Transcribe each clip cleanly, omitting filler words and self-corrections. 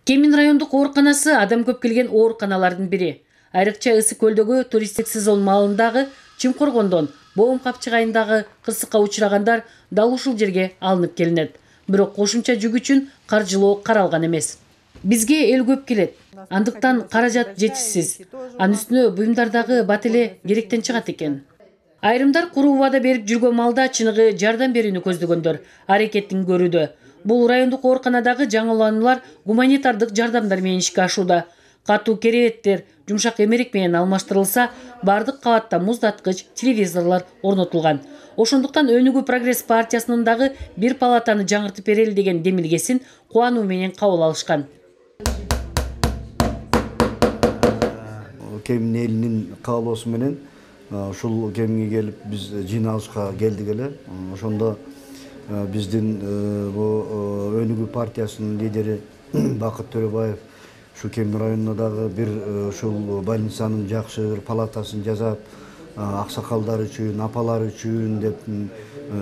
Кемин райондук ооруканасы адам көп келген ооруканалардын бири. Айрыкча Ысык көлдөгү туристтик сезон маалындагы Чымкоргондон Боом Капчык айындагы кырсыкка учурагандар дал ушул жерге алынып келинет. Бирок кошумча жүк үчүн каржылоо каралган эмес. Бизге эл көп келет. Андыктан каражат жетишсиз. Анын үстүнө буюмдардагы бат эле керектен чыгат экен. Айрымдар куруу убада берип жүргөн малда чыныгы жардам берүүнү көздөгөндөр аракетин көрүүдө. Бул райондук ооруканадагы жаңылануулар гуманитардык жардамдар менен ишке ашууда. Катуу керебеттер жумшак эмерек менен алмаштырылса, бардык кабатта муздаткыч, телевизорлор орнотулган. Ошондуктан Өнүгүү Прогресс партиясынын дагы бир палатаны жаңыртып берели деген демилгесин кубануу менен кабыл алышкан. Кемин элинин каалоосу менен ушул кеминге келип биз жыйналышка келдик эле. Ошондо биздин Өнүгүү партиясынын лидери Бакыт Төрөбаев ушу Кемин районуна дагы бир ушул больницанын жакшы бир палатасын жасап, аксакалдар үчүн, апалар үчүн деп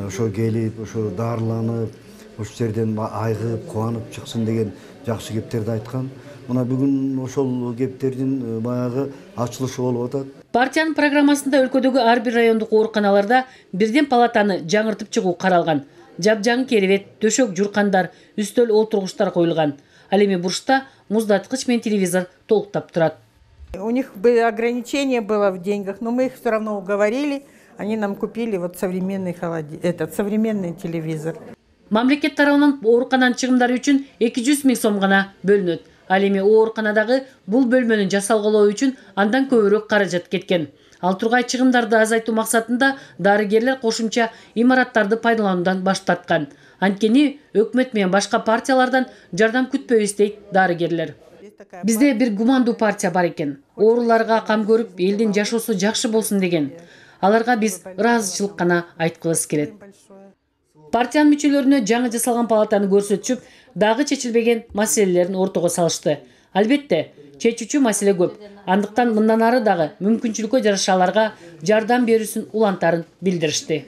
ошо келип, ошо дарыланып, ошол жерден айыгып, кубанып чыксын деген жакшы кептерди айткан. Мына бүгүн ошол кептердин баягы ачылышы болуп атат. Партиянын программасында өлкөдөгү ар бир райондук ооруканаларда бирден палатаны жаңыртып чыгуу каралган. Жапжаң керебет, төшөк журкандар, үстөл олтургучтар коюлган. Ал эми бурчта муздаткыч менен телевизор толуктап турат. У них ограничение было в деньгах, но мы их все равно уговорили. Они нам купили вот современный современный телевизор. Мамлекет тарабынан оорукананын чыгымдары үчүн 200 000 сом гана бөлүнөт. Ал эми ооруканадагы бул бөлмөнү жасалгалоо үчүн андан көбүрөөк каражат кеткен. Ал тургай чыгымдарды азайтуу максатында дарыгерлер кошумча имараттарды пайдалануудан баш тарткан. Анткени өкмөт менен башка партиялардан жардам күтпөйбүз дейт дарыгерлер. Бизде бир гумандуу партия бар экен. Ооруларга кам көрүп, элдин жашоосу жакшы болсун деген. Аларга биз ыраазычылык гана айткыбыз келет. Партиянын мүчөлөрүнө жаңы жасалган палатаны көрсөтүшүп, дагы чечилбеген маселелерин ортого салышты. Албетте, чечүүчү маселе көп. Андыктан мындан ары дагы мүмкүнчүлүккө жараша аларга жардам берүүсүн улантарын билдиришти.